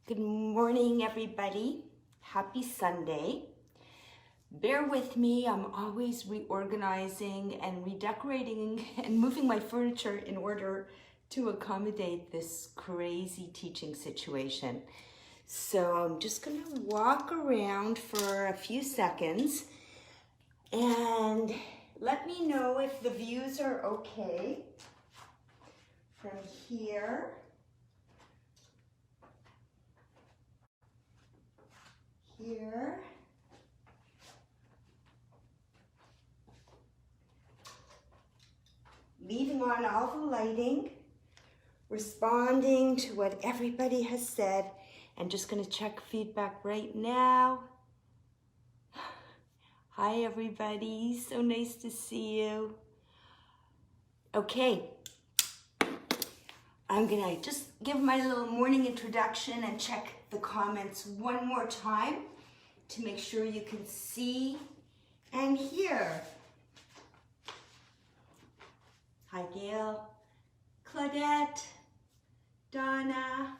Good morning, everybody. Happy Sunday. Bear with me, I'm always reorganizing and redecorating and moving my furniture in order to accommodate this crazy teaching situation. So I'm just gonna walk around for a few seconds and let me know if the views are okay from here. Here. Leaving on all the lighting, responding to what everybody has said, and just going to check feedback right now. Hi everybody, so nice to see you. Okay, I'm going to just give my little morning introduction and check the comments one more time to make sure you can see and hear. Hi Gail, Claudette, Donna.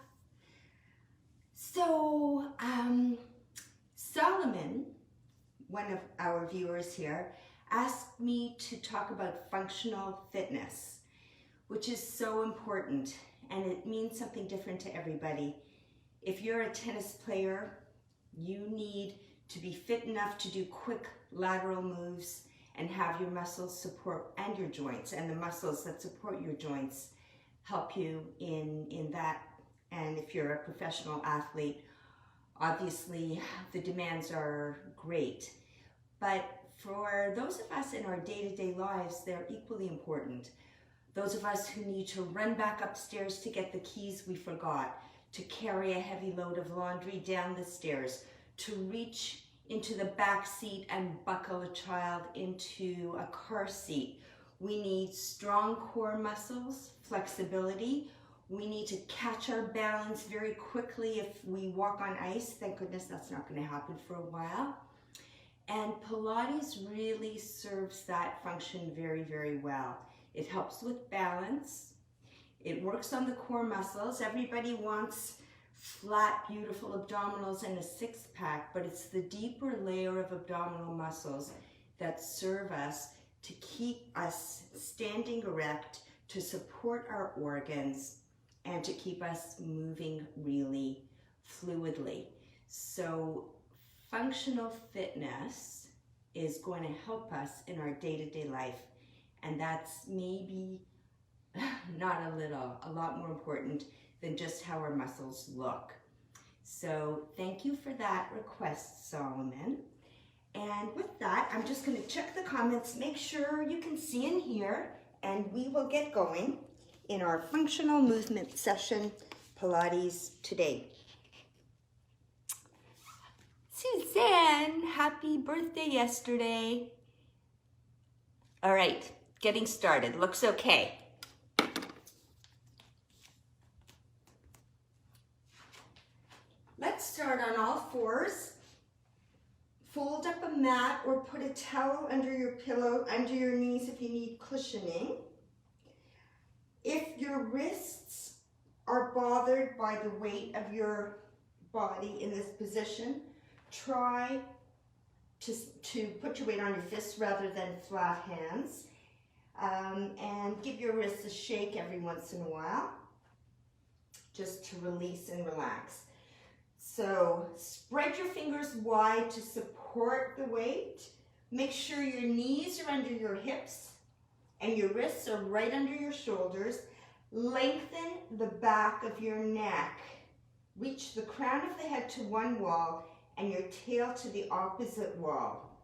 So Solomon, one of our viewers here, asked me to talk about functional fitness, which is so important, and it means something different to everybody. If you're a tennis player, you need to be fit enough to do quick lateral moves and have your muscles support, and your joints, and the muscles that support your joints help you in that. And if you're a professional athlete, obviously the demands are great. But for those of us in our day-to-day lives, they're equally important. Those of us who need to run back upstairs to get the keys we forgot, to carry a heavy load of laundry down the stairs, to reach into the back seat and buckle a child into a car seat. We need strong core muscles, flexibility. We need to catch our balance very quickly if we walk on ice. Thank goodness that's not going to happen for a while. And Pilates really serves that function very, very well. It helps with balance. It works on the core muscles. Everybody wants flat, beautiful abdominals and a six-pack, but it's the deeper layer of abdominal muscles that serve us to keep us standing erect, to support our organs, and to keep us moving really fluidly. So functional fitness is going to help us in our day-to-day life, and that's maybe not a little, a lot more important than just how our muscles look. So thank you for that request, Solomon. And with that, I'm just going to check the comments, make sure you can see and hear, and we will get going in our functional movement session, Pilates today. Suzanne, happy birthday yesterday. All right, getting started. Looks okay. Let's start on all fours. Fold up a mat or put a towel under your pillow, under your knees if you need cushioning. If your wrists are bothered by the weight of your body in this position, try to put your weight on your fists rather than flat hands. And give your wrists a shake every once in a while, just to release and relax. So spread your fingers wide to support the weight. Make sure your knees are under your hips and your wrists are right under your shoulders. Lengthen the back of your neck. Reach the crown of the head to one wall and your tail to the opposite wall.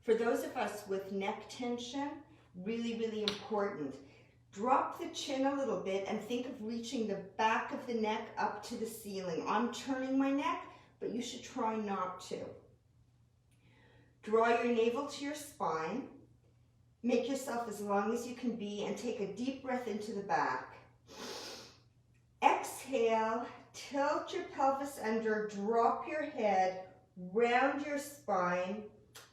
For those of us with neck tension, really, really important. Drop the chin a little bit and think of reaching the back of the neck up to the ceiling. I'm turning my neck, but you should try not to. Draw your navel to your spine. Make yourself as long as you can be and take a deep breath into the back. Exhale, tilt your pelvis under, drop your head, round your spine,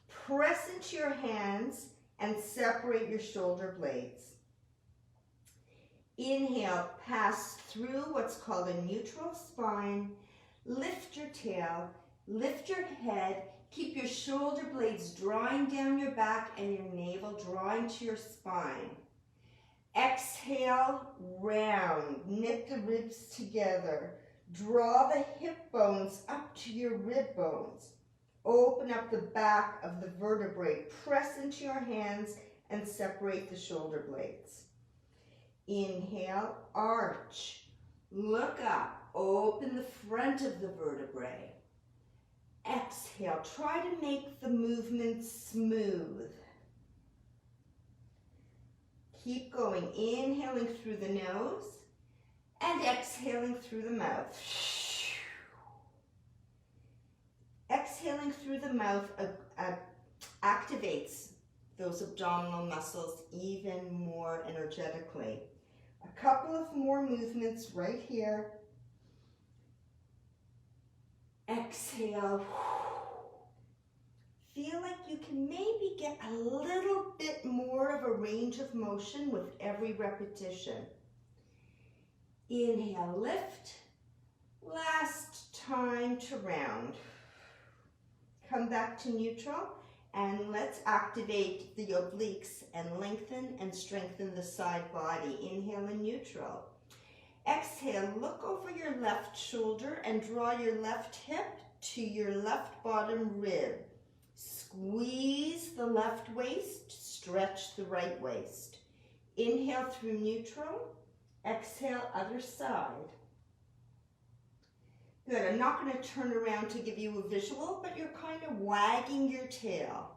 press into your hands, and separate your shoulder blades. Inhale, pass through what's called a neutral spine. Lift your tail, lift your head. Keep your shoulder blades drawing down your back and your navel drawing to your spine. Exhale, round. Knit the ribs together. Draw the hip bones up to your rib bones. Open up the back of the vertebrae. Press into your hands and separate the shoulder blades. Inhale, arch. Look up. Open the front of the vertebrae. Exhale. Try to make the movement smooth. Keep going. Inhaling through the nose and exhaling through the mouth. Exhaling through the mouth activates those abdominal muscles even more energetically. A couple of more movements right here. Exhale. Feel like you can maybe get a little bit more of a range of motion with every repetition. Inhale, lift. Last time to round. Come back to neutral and let's activate the obliques and lengthen and strengthen the side body. Inhale in neutral. Exhale, look over your left shoulder and draw your left hip to your left bottom rib. Squeeze the left waist, stretch the right waist. Inhale through neutral, exhale other side. Good, I'm not going to turn around to give you a visual, but you're kind of wagging your tail.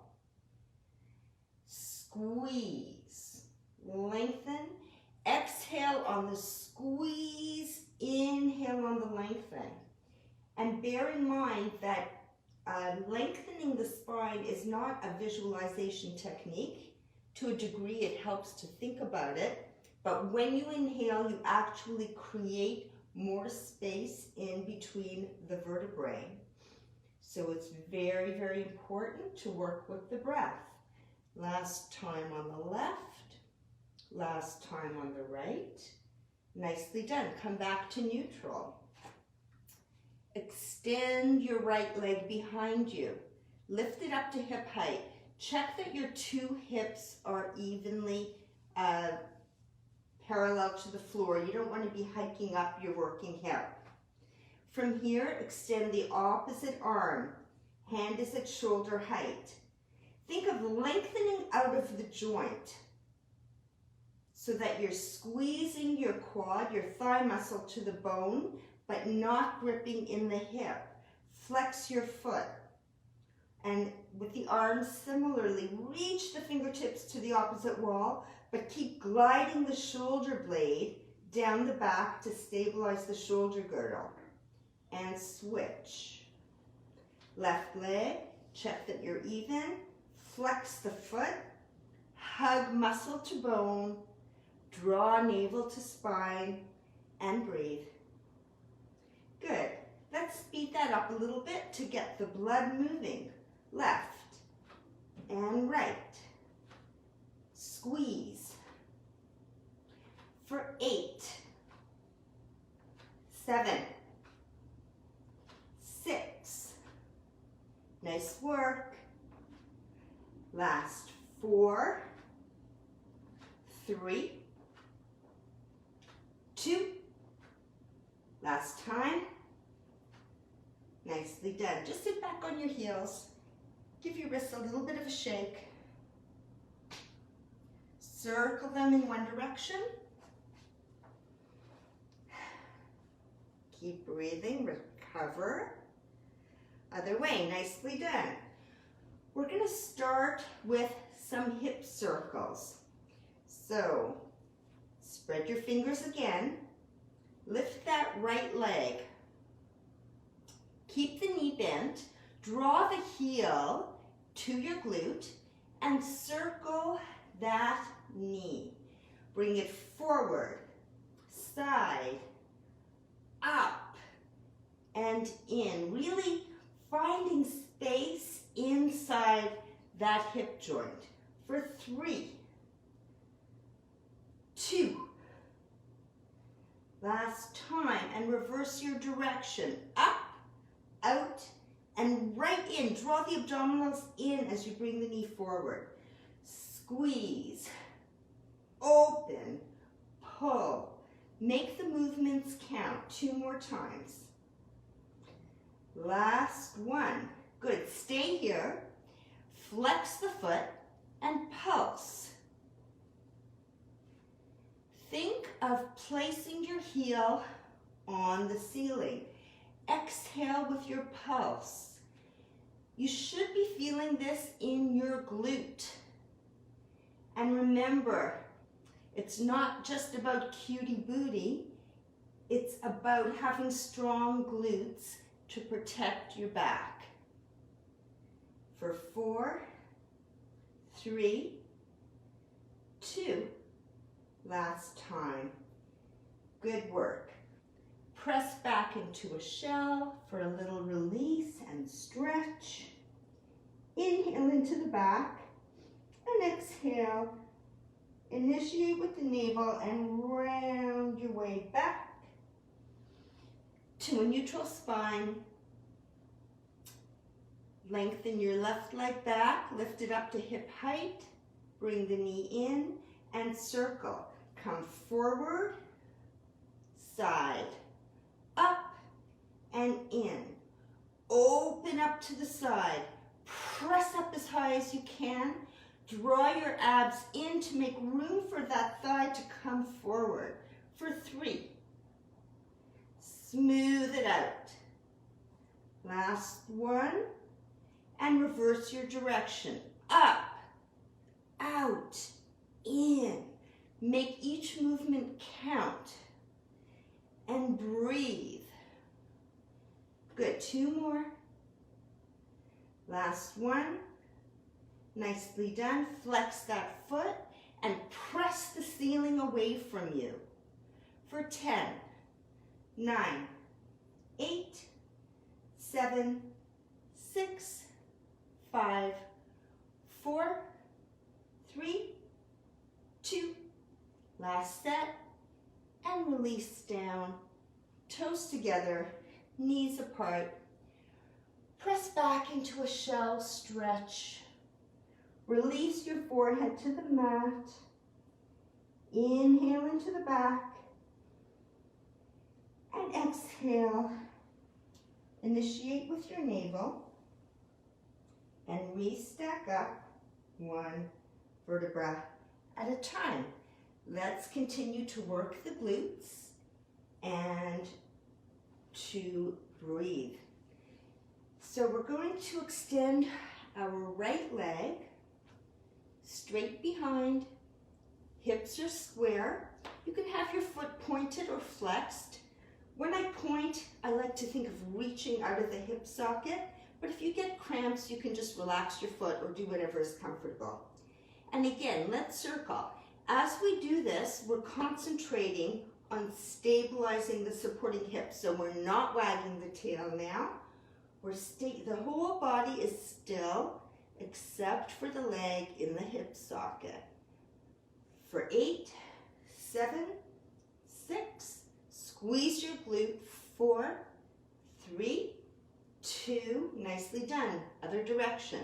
Squeeze, lengthen, exhale on the squeeze, inhale on the lengthen. And bear in mind that lengthening the spine is not a visualization technique. To a degree, it helps to think about it. But when you inhale, you actually create more space in between the vertebrae. So it's very, very important to work with the breath. Last time on the left, last time on the right. Nicely done. Come back to neutral. Extend your right leg behind you. Lift it up to hip height. Check that your two hips are evenly parallel to the floor. You don't want to be hiking up your working hip. From here, extend the opposite arm. Hand is at shoulder height. Think of lengthening out of the joint so that you're squeezing your quad, your thigh muscle to the bone, but not gripping in the hip. Flex your foot. And with the arms, similarly, reach the fingertips to the opposite wall, but keep gliding the shoulder blade down the back to stabilize the shoulder girdle. And switch. Left leg, check that you're even. Flex the foot, hug muscle to bone, draw navel to spine, and breathe. Good. Let's speed that up a little bit to get the blood moving. Left and right. Squeeze. For 8, 7, 6. Nice work. Last 4, 3, 2. Last time. Nicely done. Just sit back on your heels. Give your wrists a little bit of a shake. Circle them in one direction. Keep breathing, recover. Other way, nicely done. We're going to start with some hip circles. So, spread your fingers again. Lift that right leg. Keep the knee bent. Draw the heel to your glute and circle that knee. Bring it forward, side, up, and in. Really finding space inside that hip joint. For 3, 2, Last time, and reverse your direction. Up, out, and right in. Draw the abdominals in as you bring the knee forward. Squeeze, open, pull. Make the movements count. 2 more times. Last one. Good. Stay here. Flex the foot and pulse. Think of placing your heel on the ceiling. Exhale with your pulse. You should be feeling this in your glute. And remember, it's not just about cutie booty. It's about having strong glutes to protect your back. For 4, 3, 2. Last time. Good work. Press back into a shell for a little release and stretch. Inhale into the back and exhale. Initiate with the navel and round your way back to a neutral spine. Lengthen your left leg back, lift it up to hip height. Bring the knee in and circle. Come forward, side, up and in. Open up to the side. Press up as high as you can. Draw your abs in to make room for that thigh to come forward. For 3. Smooth it out. Last one. And reverse your direction. Up, out, in. Make each movement count. And breathe. Good. 2 more. Last one. Nicely done. Flex that foot and press the ceiling away from you. For 10, 9, 8, 7, 6, 5, 4, 3, 2. Last set. And release down. Toes together, knees apart. Press back into a shell stretch. Release your forehead to the mat. Inhale into the back. And exhale. Initiate with your navel. And re-stack up 1 vertebra at a time. Let's continue to work the glutes and to breathe. So we're going to extend our right leg straight behind, hips are square. You can have your foot pointed or flexed. When I point, I like to think of reaching out of the hip socket, but if you get cramps, you can just relax your foot or do whatever is comfortable. And again, let's circle. As we do this, we're concentrating on stabilizing the supporting hips. So we're not wagging the tail now. The whole body is still, except for the leg in the hip socket. For 8, 7, 6, squeeze your glute. 4, 3, 2, nicely done. Other direction.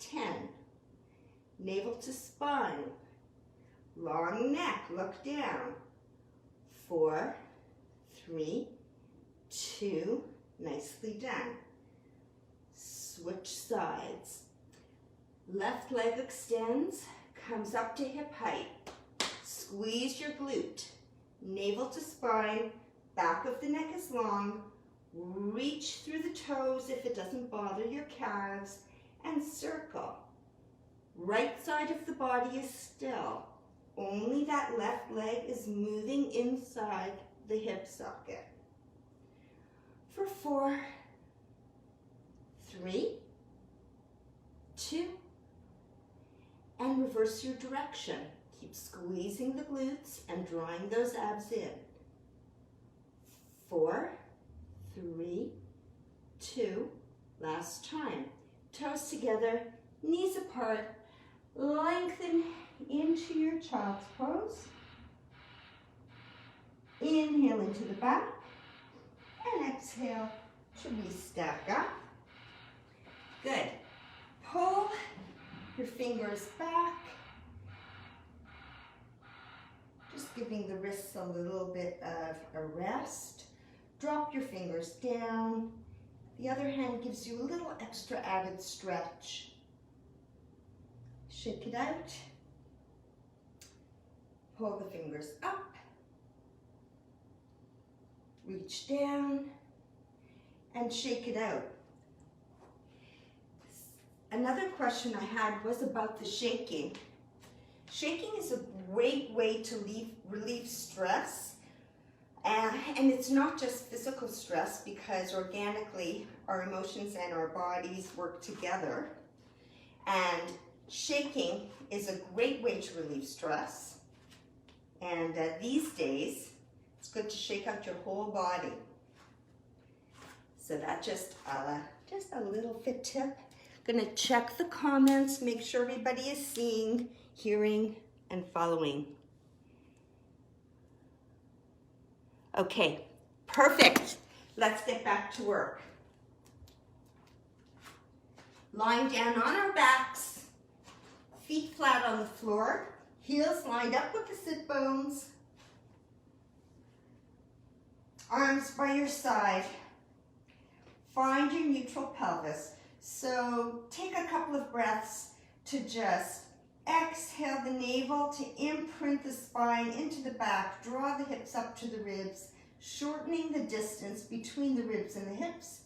10, navel to spine. Long neck, look down. 4, 3, 2, nicely done. Switch sides. Left leg extends, comes up to hip height. Squeeze your glute. Navel to spine, back of the neck is long. Reach through the toes if it doesn't bother your calves, and circle. Right side of the body is still. Only that left leg is moving inside the hip socket. For 4, 3, 2, and reverse your direction. Keep squeezing the glutes and drawing those abs in. 4, 3, 2, last time. Toes together, knees apart, lengthen into your child's pose. Inhale into the back. And exhale to re-stack up. Good. Pull your fingers back. Just giving the wrists a little bit of a rest. Drop your fingers down. The other hand gives you a little extra added stretch. Shake it out. Pull the fingers up. Reach down and shake it out. Another question I had was about the shaking. Shaking is a great way to relieve stress. And it's not just physical stress, because organically our emotions and our bodies work together. And shaking is a great way to relieve stress. And these days, it's good to shake out your whole body. So that's just a little fit tip. Gonna check the comments, make sure everybody is seeing, hearing, and following. Okay, perfect. Let's get back to work. Lying down on our backs, feet flat on the floor, heels lined up with the sit bones, arms by your side. Find your neutral pelvis. So take a couple of breaths to just exhale the navel to imprint the spine into the back. Draw the hips up to the ribs, shortening the distance between the ribs and the hips.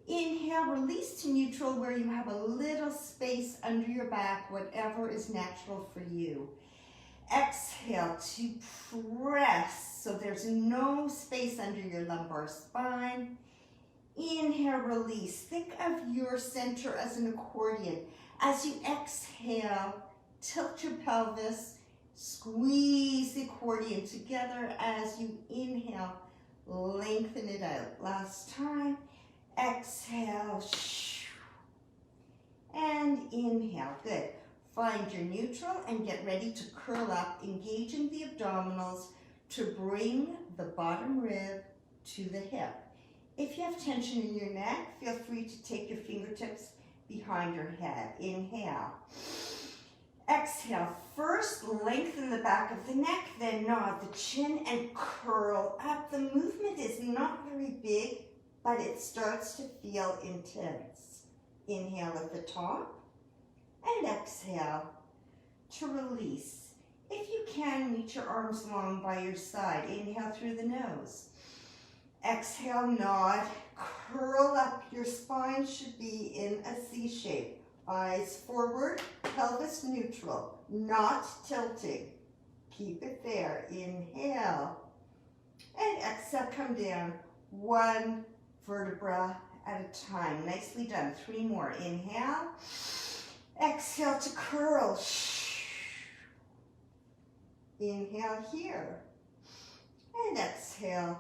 Inhale, release to neutral where you have a little space under your back, whatever is natural for you. Exhale to press so there's no space under your lumbar spine. Inhale, release. Think of your center as an accordion. As you exhale, tilt your pelvis, squeeze the accordion together. As you inhale, lengthen it out. Last time, exhale, and inhale. Good. Find your neutral and get ready to curl up, engaging the abdominals to bring the bottom rib to the hip. If you have tension in your neck, feel free to take your fingertips behind your head. Inhale. Exhale. First, lengthen the back of the neck, then nod the chin and curl up. The movement is not very big, but it starts to feel intense. Inhale at the top and exhale to release. If you can, reach your arms long by your side. Inhale through the nose. Exhale, nod, curl up. Your spine should be in a C shape. Eyes forward, pelvis neutral, not tilting. Keep it there. Inhale. And exhale, come down. One vertebra at a time. Nicely done. 3 more. Inhale. Exhale to curl. Inhale here. And exhale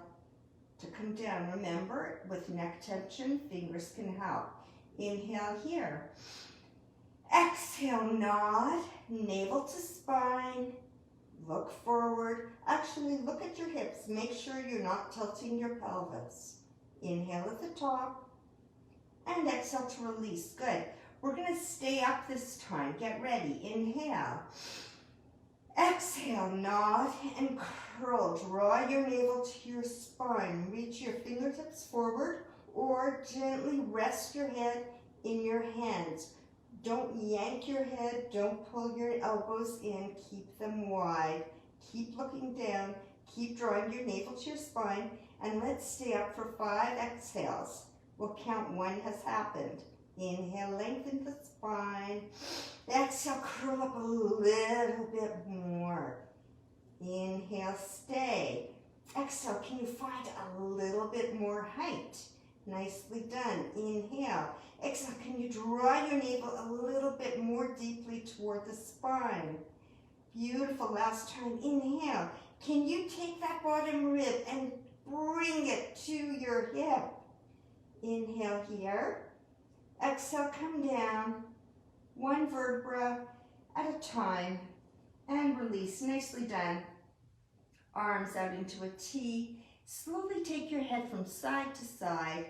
to come down. Remember, with neck tension, fingers can help. Inhale here. Exhale, nod, navel to spine. Look forward. Actually, look at your hips. Make sure you're not tilting your pelvis. Inhale at the top. And exhale to release. Good. We're going to stay up this time. Get ready. Inhale. Exhale, nod and curl. Draw your navel to your spine. Reach your fingertips forward or gently rest your head in your hands. Don't yank your head. Don't pull your elbows in. Keep them wide. Keep looking down. Keep drawing your navel to your spine. And let's stay up for 5 exhales. We'll count 1 has happened. Inhale, lengthen the spine. Exhale, curl up a little bit more. Inhale, stay. Exhale, can you find a little bit more height? Nicely done. Inhale. Exhale, can you draw your navel a little bit more deeply toward the spine? Beautiful. Last time. Inhale. Can you take that bottom rib and bring it to your hip? Inhale here. Exhale, come down. 1 vertebra at a time and release. Nicely done. arms out into a T. Slowly take your head from side to side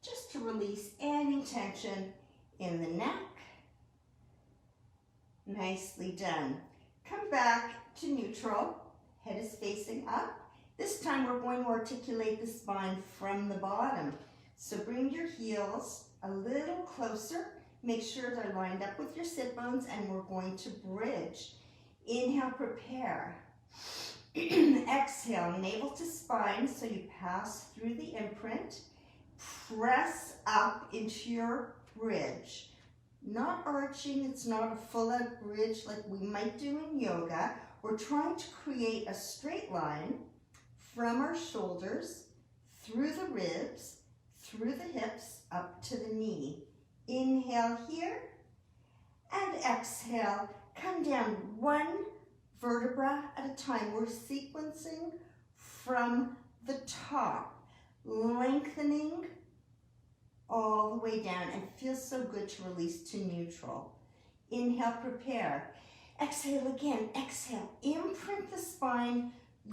just to release any tension in the neck. Nicely done. Come back to neutral. Head is facing up. This time we're going to articulate the spine from the bottom. So bring your heels a little closer. Make sure they're lined up with your sit bones, and we're going to bridge. Inhale, prepare. Exhale, navel to spine, so you pass through the imprint. Press up into your bridge. Not arching, it's not a full-out bridge like we might do in yoga. We're trying to create a straight line from our shoulders, through the ribs, through the hips, up to the knee. Inhale here, and exhale. Come down one vertebra at a time. We're sequencing from the top, lengthening all the way down, and it feels so good to release to neutral. Inhale, prepare. Exhale again, exhale. Imprint the spine.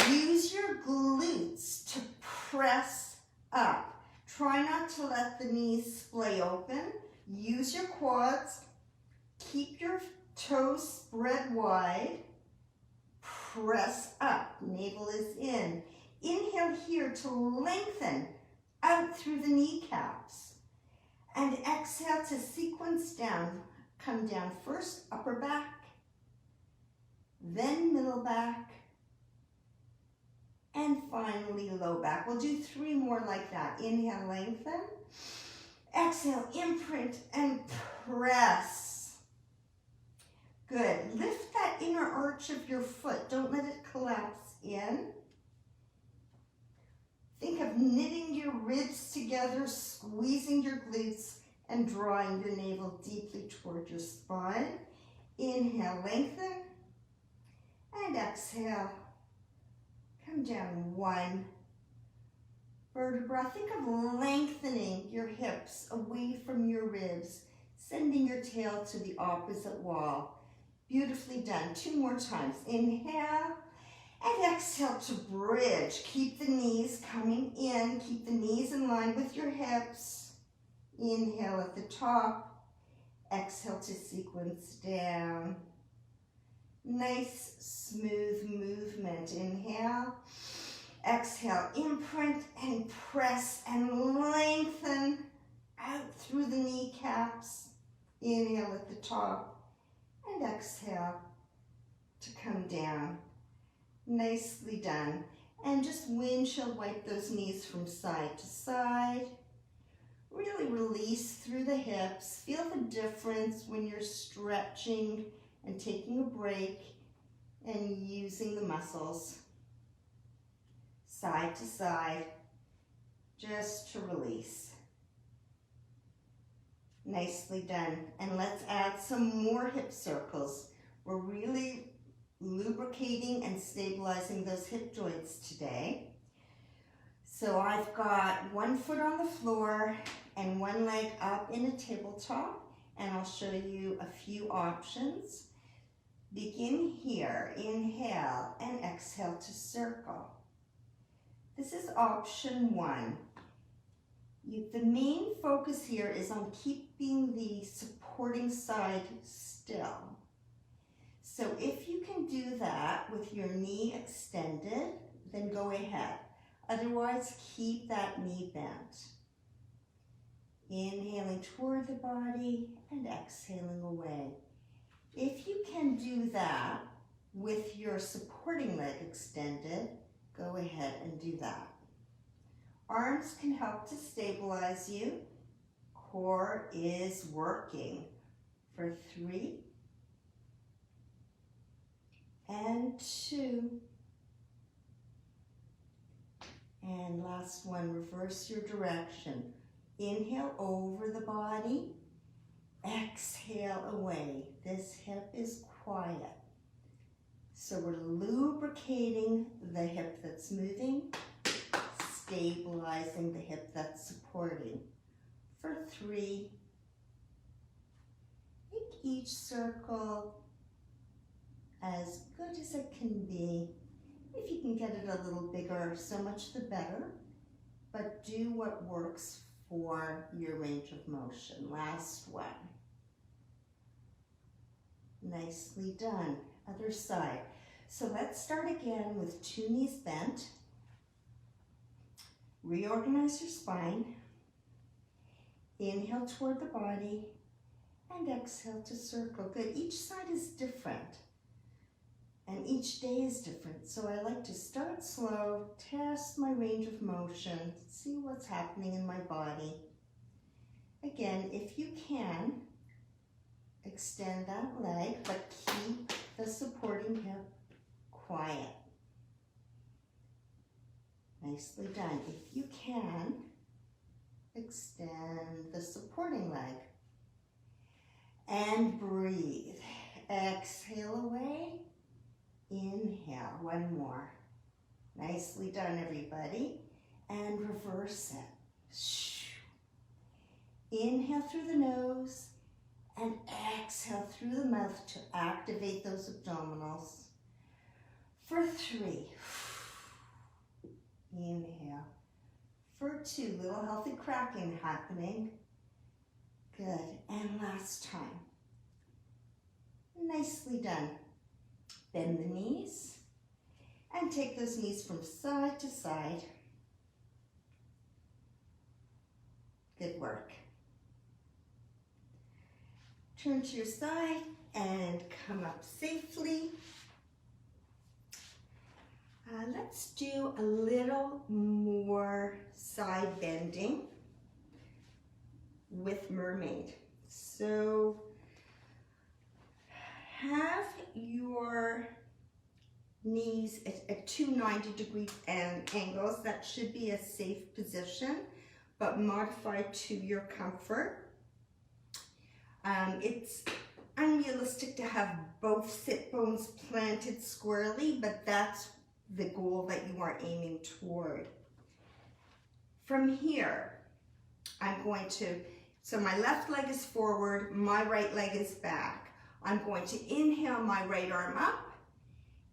Use your glutes to press up. Try not to let the knees splay open. Use your quads. Keep your toes spread wide. Press up. Navel is in. Inhale here to lengthen out through the kneecaps. And exhale to sequence down. Come down first, upper back, then middle back, and finally low back. We'll do 3 more like that. Inhale, lengthen. Exhale, imprint and press. Good. Lift that inner arch of your foot. Don't let it collapse in. Think of knitting your ribs together, squeezing your glutes, and drawing your navel deeply toward your spine. Inhale, lengthen, and exhale. Come down one vertebra. Think of lengthening your hips away from your ribs, sending your tail to the opposite wall. Beautifully done. 2 more times. Inhale and exhale to bridge. Keep the knees coming in. Keep the knees in line with your hips. Inhale at the top. Exhale to sequence down. Nice, smooth movement. Inhale. Exhale, imprint and press and lengthen out through the kneecaps. Inhale at the top and exhale to come down. Nicely done. And just windshield wipe those knees from side to side. Really release through the hips. Feel the difference when you're stretching and taking a break and using the muscles. Side to side, just to release. Nicely done. And let's add some more hip circles. We're really lubricating and stabilizing those hip joints today. So I've got 1 foot on the floor and 1 leg up in a tabletop, and I'll show you a few options. Begin here. Inhale and exhale to circle. This is option 1. The main focus here is on keeping the supporting side still. So if you can do that with your knee extended, then go ahead. Otherwise, keep that knee bent. Inhaling toward the body and exhaling away. If you can do that with your supporting leg extended, go ahead and do that. Arms can help to stabilize you. Core is working for 3 and 2. And last one, reverse your direction. Inhale over the body, exhale away. This hip is quiet. So we're lubricating the hip that's moving, stabilizing the hip that's supporting. For 3, make each circle as good as it can be. If you can get it a little bigger, so much the better, but do what works for your range of motion. Last one. Nicely done. Other side. So let's start again with 2 knees bent. Reorganize your spine. Inhale toward the body and exhale to circle. Good. Each side is different and each day is different. So I like to start slow, test my range of motion, see what's happening in my body. Again, if you can, extend that leg, but keep the supporting hip quiet. Nicely done. If you can, extend the supporting leg. And breathe. Exhale away. Inhale. One more. Nicely done, everybody. And reverse it. Inhale through the nose and exhale through the mouth to activate those abdominals. For 3. Inhale. For 2, little healthy cracking happening. Good, and last time. Nicely done. Bend the knees and take those knees from side to side. Good work. Turn to your side and come up safely. Let's do a little more side bending with Mermaid. So have your knees at 2 90-degree angles. That should be a safe position, but modify to your comfort. It's unrealistic to have both sit bones planted squarely, but that's the goal that you are aiming toward. From here, I'm going to, so my left leg is forward, my right leg is back. I'm going to inhale my right arm up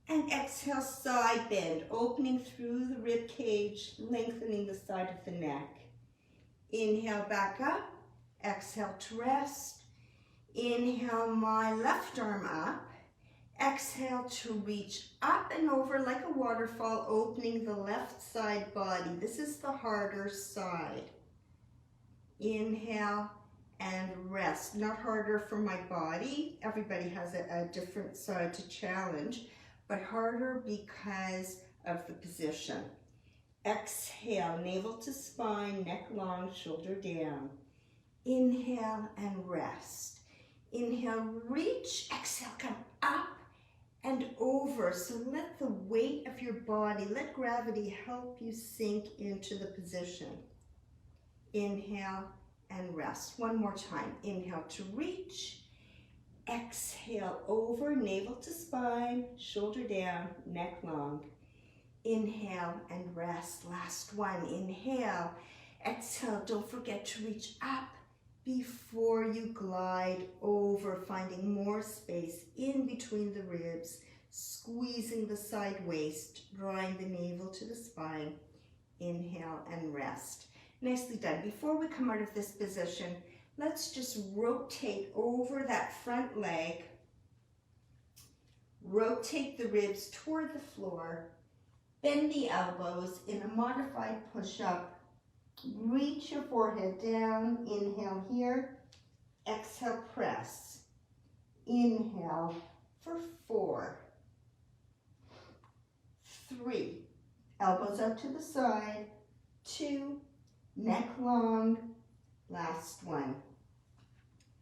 and exhale side bend, opening through the rib cage, lengthening the side of the neck. Inhale back up, exhale to rest. Inhale my left arm up. Exhale to reach up and over like a waterfall, opening the left side body. This is the harder side. Inhale and rest. Not harder for my body. Everybody has a different side to challenge, but harder because of the position. Exhale, navel to spine, neck long, shoulder down. Inhale and rest. Inhale, reach. Exhale, come up and over. So let the weight of your body, let gravity help you sink into the position. Inhale and rest. One more time. Inhale to reach. Exhale over, navel to spine, shoulder down, neck long. Inhale and rest. Last one. Inhale. Exhale. Don't forget to reach up before you glide over, finding more space in between the ribs, squeezing the side waist, drawing the navel to the spine. Inhale and rest. Nicely done. Before we come out of this position, let's just rotate over that front leg. Rotate the ribs toward the floor. Bend the elbows in a modified push-up. Reach your forehead down. Inhale here. Exhale, press. Inhale for 4, 3. Elbows up to the side. 2. Neck long. Last one.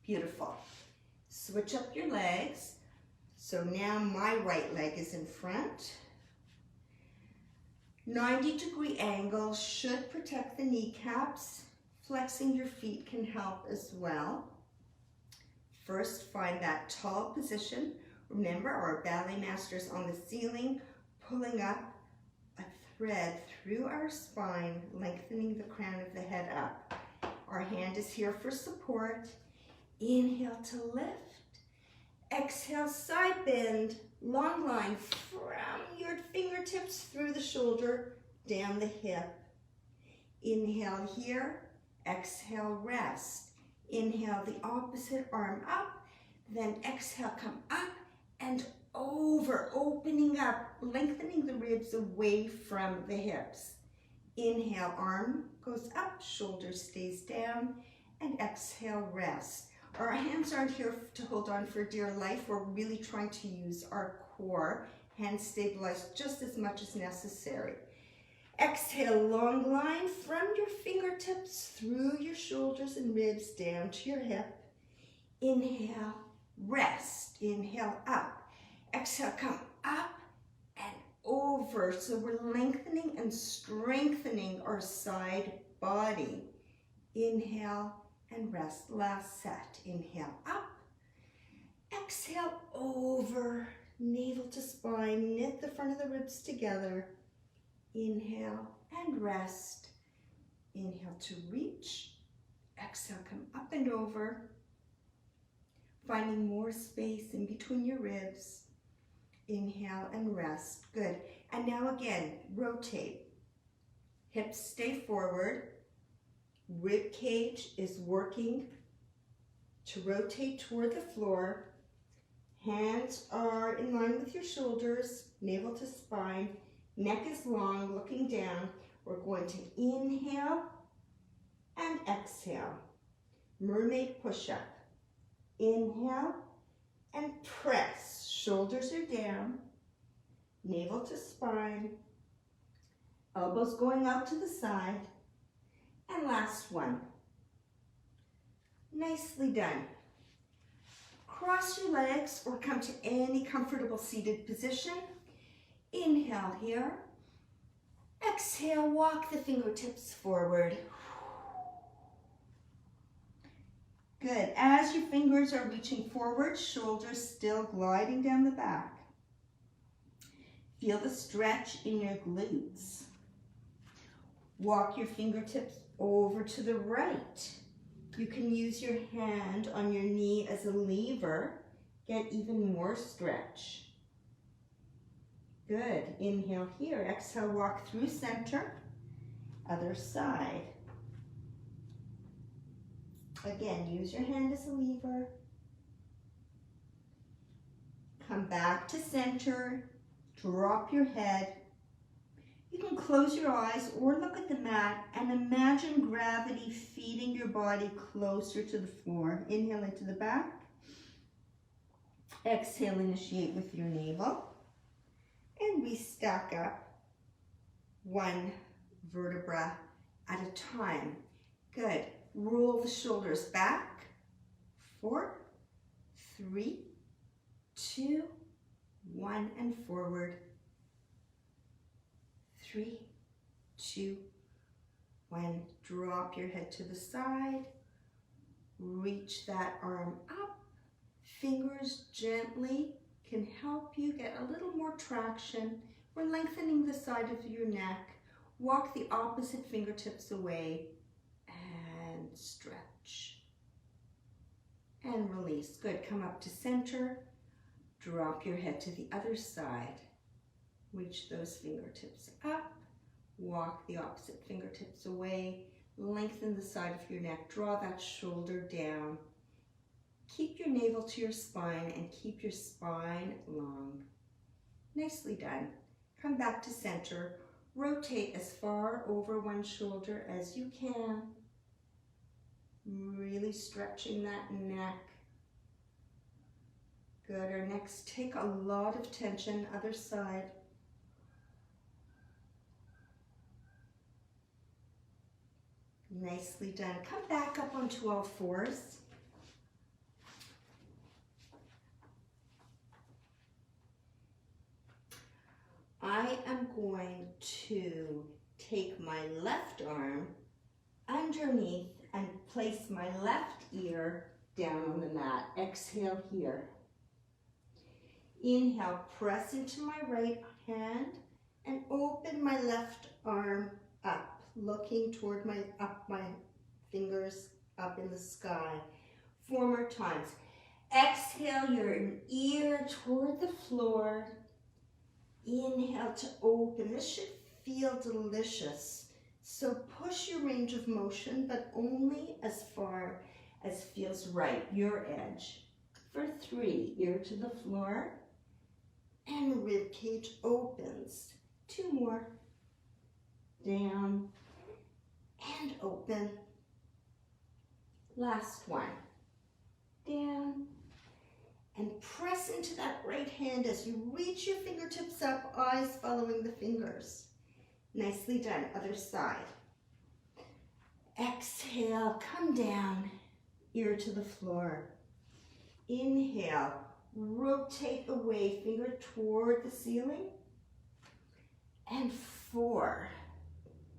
Beautiful. Switch up your legs. So now my right leg is in front. 90-degree angle should protect the kneecaps. Flexing your feet can help as well. First, find that tall position. Remember, our ballet master's on the ceiling, pulling up a thread through our spine, lengthening the crown of the head up. Our hand is here for support. Inhale to lift. Exhale, side bend, long line from your fingertips through the shoulder, down the hip. Inhale here, exhale, rest. Inhale the opposite arm up, then exhale, come up and over, opening up, lengthening the ribs away from the hips. Inhale, arm goes up, shoulder stays down, and exhale, rest. Our hands aren't here to hold on for dear life. We're really trying to use our core, hands stabilized just as much as necessary. Exhale, long line from your fingertips through your shoulders and ribs down to your hip. Inhale, rest. Inhale, up. Exhale, come up and over. So we're lengthening and strengthening our side body. Inhale and rest. Last set. Inhale, up. Exhale, over. Navel to spine. Knit the front of the ribs together. Inhale and rest. Inhale to reach. Exhale, come up and over. Finding more space in between your ribs. Inhale and rest. Good. And now again, rotate. Hips stay forward. Rib cage is working to rotate toward the floor. Hands are in line with your shoulders, navel to spine. Neck is long, looking down. We're going to inhale and exhale. Mermaid push-up. Inhale and press. Shoulders are down. Navel to spine. Elbows going out to the side. And last one. Nicely done. Cross your legs or come to any comfortable seated position. Inhale here. Exhale, walk the fingertips forward. Good. As your fingers are reaching forward, shoulders still gliding down the back. Feel the stretch in your glutes. Walk your fingertips over to the right. You can use your hand on your knee as a lever. Get even more stretch. Good. Inhale here. Exhale, walk through center. Other side. Again, use your hand as a lever. Come back to center. Drop your head. You can close your eyes or look at the mat and imagine gravity feeding your body closer to the floor. Inhale into the back. Exhale, initiate with your navel. And we stack up one vertebra at a time. Good. Roll the shoulders back. 4, 3, 2, 1, and forward. 3, 2, 1. Drop your head to the side. Reach that arm up. Fingers gently can help you get a little more traction. We're lengthening the side of your neck. Walk the opposite fingertips away and stretch. And release. Good. Come up to center. Drop your head to the other side. Reach those fingertips up. Walk the opposite fingertips away. Lengthen the side of your neck. Draw that shoulder down. Keep your navel to your spine and keep your spine long. Nicely done. Come back to center. Rotate as far over one shoulder as you can. Really stretching that neck. Good. Our necks take a lot of tension. Other side. Nicely done. Come back up onto all fours. I am going to take my left arm underneath and place my left ear down on the mat. Exhale here. Inhale, press into my right hand and open my left arm up, looking toward my fingers up in the sky. 4 more times. Exhale your ear toward the floor. Inhale to open. This should feel delicious. So push your range of motion, but only as far as feels right, your edge. For 3, ear to the floor, and rib cage opens. 2 more. Down and open. Last one. Down. And press into that right hand as you reach your fingertips up, eyes following the fingers. Nicely done. Other side. Exhale, come down, ear to the floor. Inhale, rotate away, finger toward the ceiling. And 4,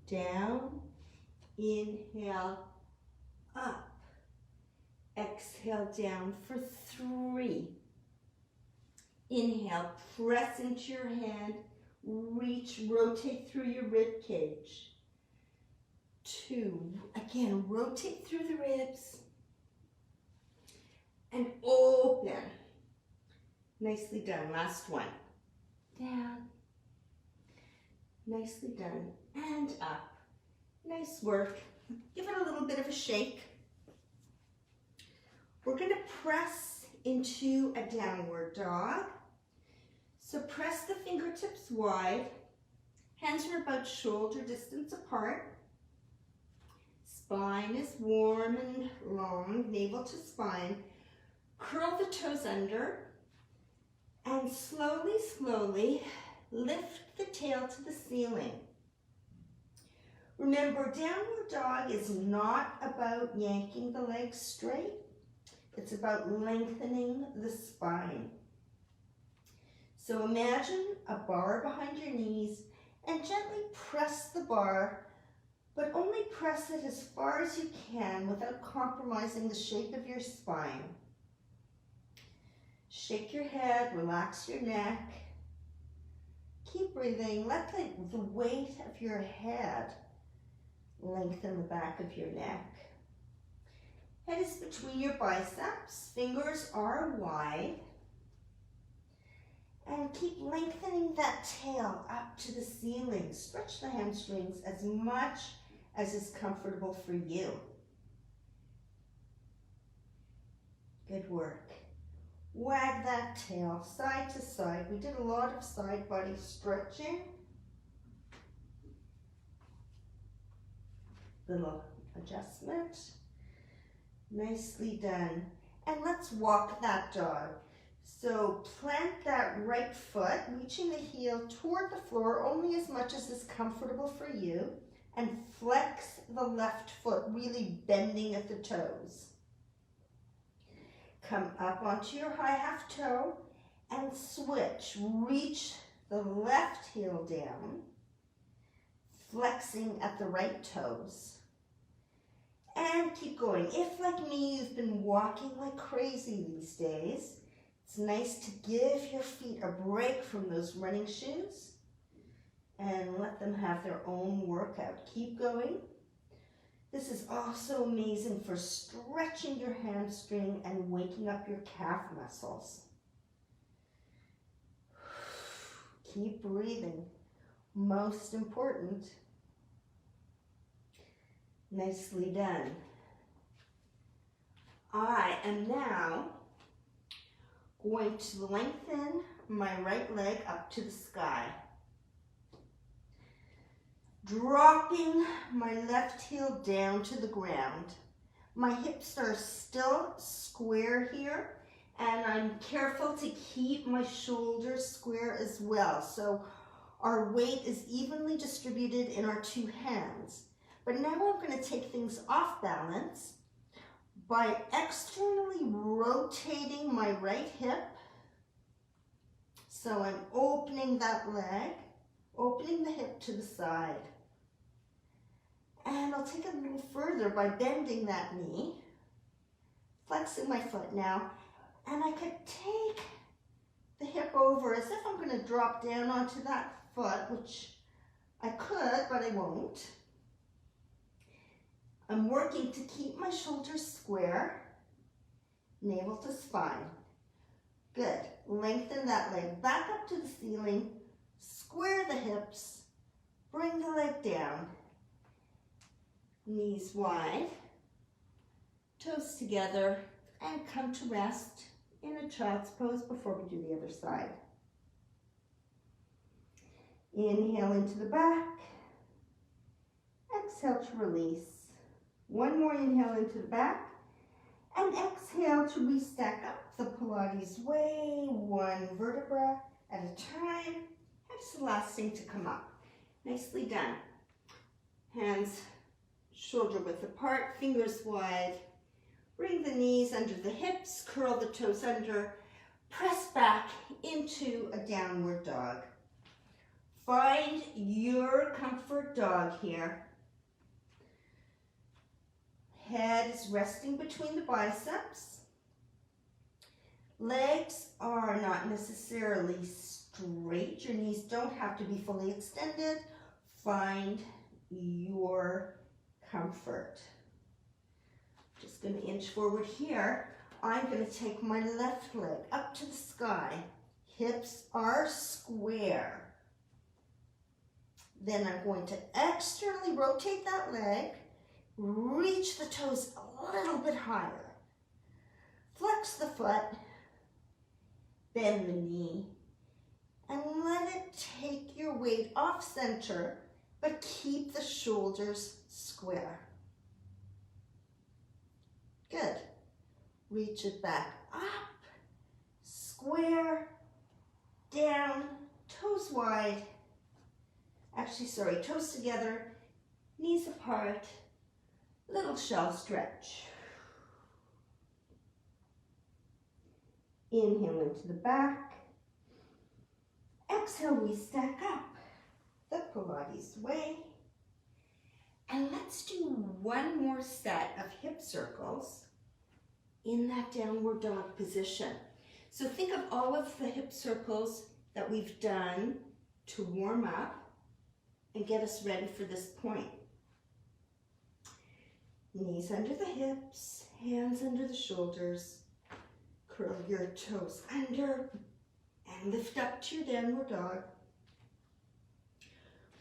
down, inhale, up. Exhale down for 3. Inhale, press into your hand, reach, rotate through your rib cage. 2, again, rotate through the ribs. And open. Nicely done, last one. Down. Nicely done, and up. Nice work. Give it a little bit of a shake. We're going to press into a downward dog. So press the fingertips wide. Hands are about shoulder distance apart. Spine is warm and long, navel to spine. Curl the toes under. And slowly, slowly lift the tail to the ceiling. Remember, downward dog is not about yanking the legs straight. It's about lengthening the spine. So imagine a bar behind your knees and gently press the bar, but only press it as far as you can without compromising the shape of your spine. Shake your head, relax your neck. Keep breathing. Let the weight of your head lengthen the back of your neck. Head is between your biceps. Fingers are wide. And keep lengthening that tail up to the ceiling. Stretch the hamstrings as much as is comfortable for you. Good work. Wag that tail side to side. We did a lot of side body stretching. Little adjustment. Nicely done. And let's walk that dog. So plant that right foot, reaching the heel toward the floor only as much as is comfortable for you, and flex the left foot, really bending at the toes. Come up onto your high half toe and switch. Reach the left heel down, flexing at the right toes. And keep going. If, like me, you've been walking like crazy these days, it's nice to give your feet a break from those running shoes and let them have their own workout. Keep going. This is also amazing for stretching your hamstring and waking up your calf muscles. Keep breathing. Most important. Nicely done. I am now going to lengthen my right leg up to the sky. Dropping my left heel down to the ground. My hips are still square here, and I'm careful to keep my shoulders square as well. So our weight is evenly distributed in our 2 hands. But now I'm going to take things off balance by externally rotating my right hip. So I'm opening that leg, opening the hip to the side. And I'll take it a little further by bending that knee, flexing my foot now, and I could take the hip over as if I'm going to drop down onto that foot, which I could, but I won't. I'm working to keep my shoulders square navel to spine. Good. Lengthen that leg back up to the ceiling. Square the hips. Bring the leg down. Knees wide. Toes together. And come to rest in a child's pose before we do the other side. Inhale into the back. Exhale to release. One more inhale into the back. And exhale to restack up the Pilates way, one vertebra at a time. And it's the last thing to come up. Nicely done. Hands shoulder width apart, fingers wide. Bring the knees under the hips, curl the toes under, press back into a downward dog. Find your comfort dog here. Head is resting between the biceps. Legs are not necessarily straight. Your knees don't have to be fully extended. Find your comfort. Just going to inch forward here. I'm going to take my left leg up to the sky. Hips are square. Then I'm going to externally rotate that leg. Reach the toes a little bit higher. Flex the foot. Bend the knee. And let it take your weight off center, but keep the shoulders square. Good. Reach it back up, square, down, toes wide. Actually, sorry, toes together, knees apart, little shell stretch. Inhale into the back. Exhale, we stack up the Pilates way. And let's do one more set of hip circles in that downward dog position. So think of all of the hip circles that we've done to warm up and get us ready for this point. Knees under the hips, hands under the shoulders. Curl your toes under and lift up to your downward dog.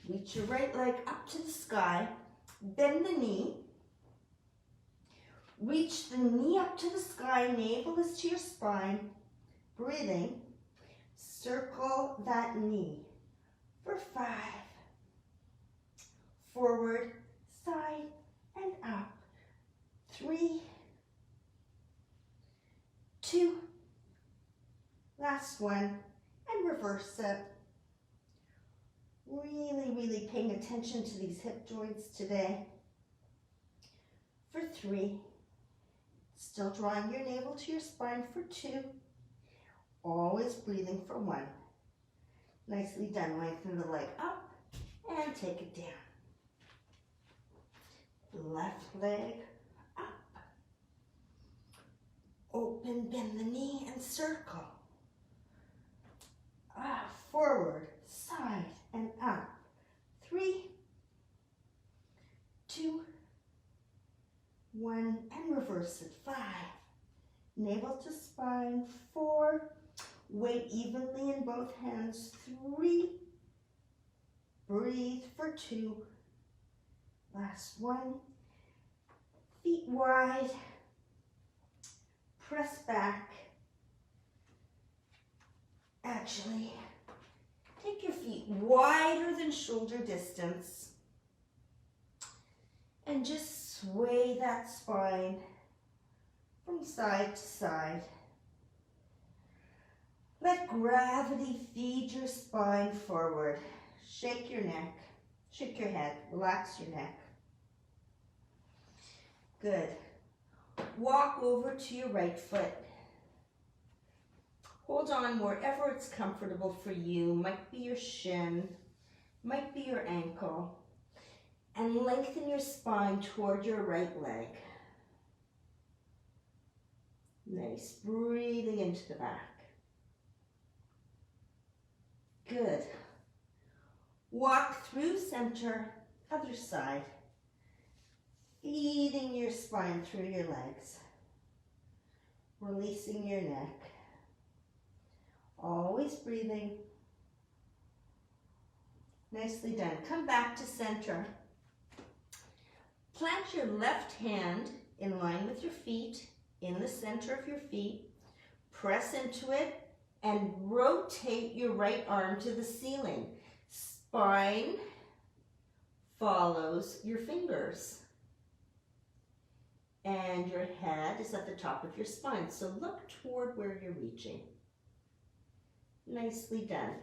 Reach your right leg up to the sky. Bend the knee. Reach the knee up to the sky. Navel is to your spine. Breathing. Circle that knee for 5. Forward, side, and up. 3, 2, last one, and reverse it. Really paying attention to these hip joints today. For 3, still drawing your navel to your spine for 2, always breathing for 1. Nicely done. Lengthen the leg up and take it down. Left leg up. Open, bend the knee and circle. Forward, side, and up. 3, 2, 1, and reverse it. 5. Navel to spine. 4. Weight evenly in both hands. 3. Breathe for 2. Last one. Feet wide. Press back. Actually, take your feet wider than shoulder distance. And just sway that spine from side to side. Let gravity feed your spine forward. Shake your neck. Shake your head. Relax your neck. Good. Walk over to your right foot. Hold on wherever it's comfortable for you. Might be your shin, might be your ankle. And lengthen your spine toward your right leg. Nice. Breathing into the back. Good. Walk through center, other side. Feeding your spine through your legs. Releasing your neck. Always breathing. Nicely done. Come back to center. Plant your left hand in line with your feet, in the center of your feet. Press into it and rotate your right arm to the ceiling. Spine follows your fingers. And your head is at the top of your spine. So look toward where you're reaching. Nicely done.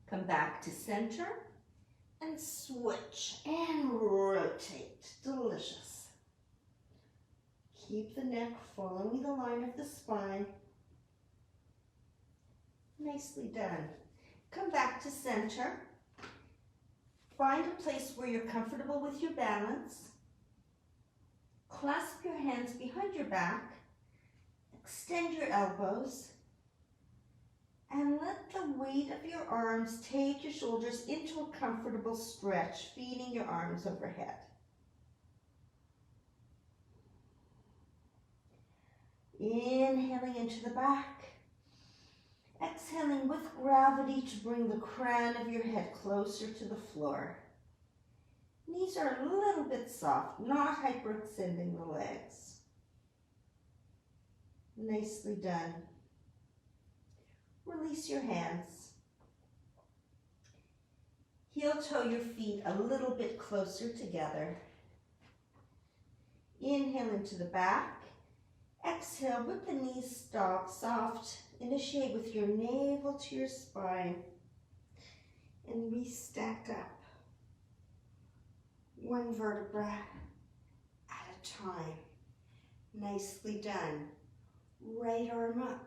Come back to center and switch and rotate. Delicious. Keep the neck following the line of the spine. Nicely done. Come back to center. Find a place where you're comfortable with your balance. Clasp your hands behind your back. Extend your elbows. And let the weight of your arms take your shoulders into a comfortable stretch, feeding your arms overhead. Inhaling into the back. Exhaling with gravity to bring the crown of your head closer to the floor. Knees are a little bit soft, not hyperextending the legs. Nicely done. Release your hands. Heel toe your feet a little bit closer together. Inhale into the back. Exhale with the knees soft. Initiate with your navel to your spine. And re-stack up. One vertebra at a time. Nicely done. Right arm up.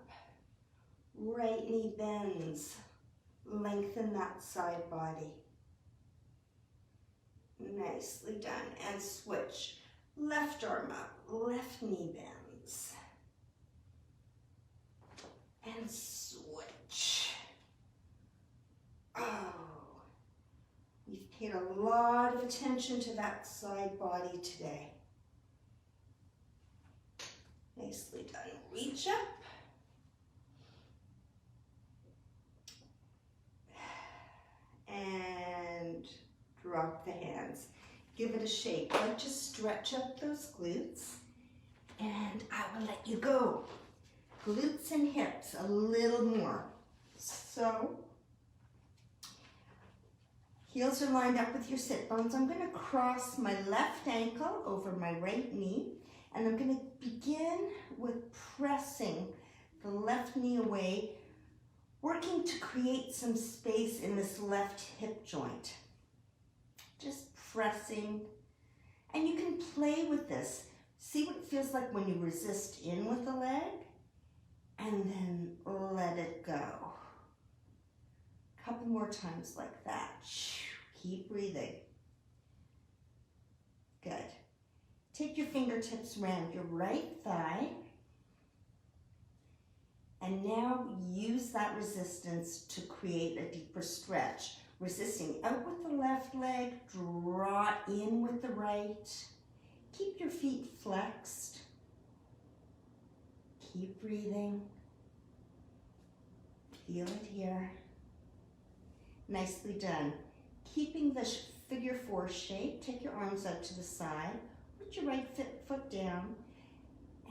Right knee bends. Lengthen that side body. Nicely done. And switch. Left arm up. Left knee bends. And switch. Oh. We've paid a lot of attention to that side body today. Nicely done. Reach up. And drop the hands. Give it a shake. Like to stretch up those glutes. And I will let you go. Glutes and hips a little more. So, heels are lined up with your sit bones. I'm going to cross my left ankle over my right knee. And I'm going to begin with pressing the left knee away, working to create some space in this left hip joint. Just pressing. And you can play with this. See what it feels like when you resist in with the leg, and then let it go. A couple more times like that. Keep breathing. Good. Take your fingertips around your right thigh. And now use that resistance to create a deeper stretch. Resisting out with the left leg, draw in with the right. Keep your feet flexed. Keep breathing. Feel it here. Nicely done. Keeping the figure 4 shape, take your arms out to the side. Put your right foot down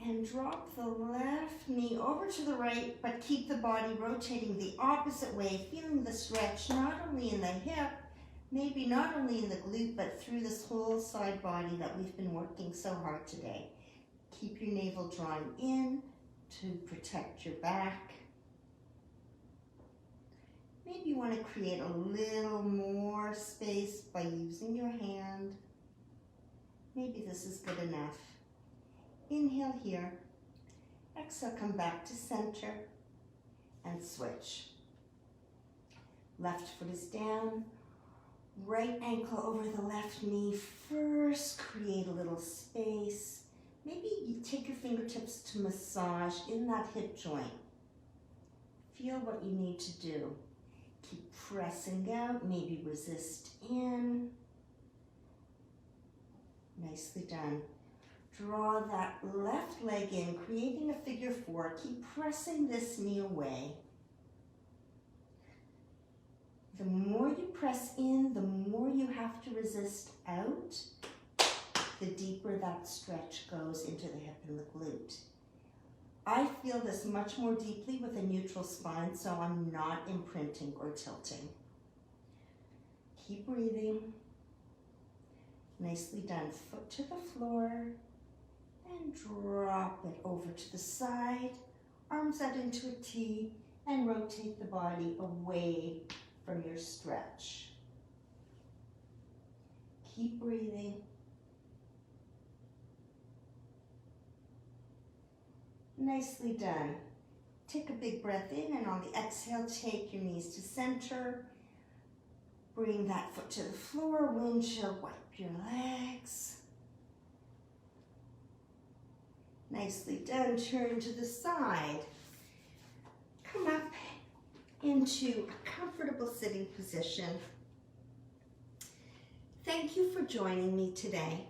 and drop the left knee over to the right, but keep the body rotating the opposite way, feeling the stretch not only in the hip, maybe not only in the glute, but through this whole side body that we've been working so hard today. Keep your navel drawn in to protect your back. Maybe you want to create a little more space by using your hand. Maybe this is good enough. Inhale here. Exhale, come back to center and switch. Left foot is down. Right ankle over the left knee. First, create a little space. Maybe you take your fingertips to massage in that hip joint. Feel what you need to do. Keep pressing out, maybe resist in. Nicely done. Draw that left leg in, creating a figure 4. Keep pressing this knee away. The more you press in, the more you have to resist out, the deeper that stretch goes into the hip and the glute. I feel this much more deeply with a neutral spine, so I'm not imprinting or tilting. Keep breathing. Nicely done. Foot to the floor. And drop it over to the side. Arms out into a T and rotate the body away from your stretch. Keep breathing. Nicely done. Take a big breath in, and on the exhale, take your knees to center. Bring that foot to the floor, windshield, wipe your legs. Nicely done. Turn to the side. Come up into a comfortable sitting position. Thank you for joining me today.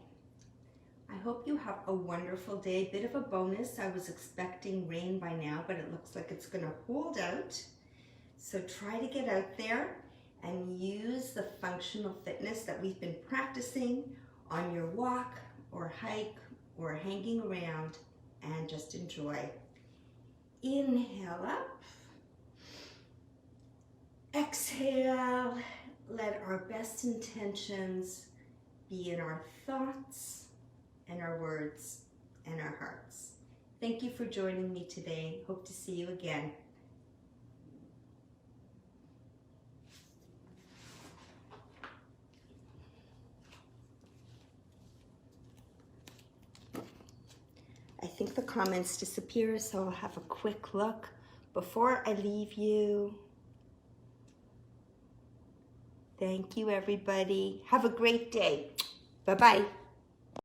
I hope you have a wonderful day. Bit of a bonus. I was expecting rain by now, but it looks like it's going to hold out. So try to get out there and use the functional fitness that we've been practicing on your walk or hike or hanging around, and just enjoy. Inhale up. Exhale. Let our best intentions be in our thoughts and our words and our hearts. Thank you for joining me today. Hope to see you again. I think the comments disappear, so I'll have a quick look before I leave you. Thank you, everybody. Have a great day. Bye-bye.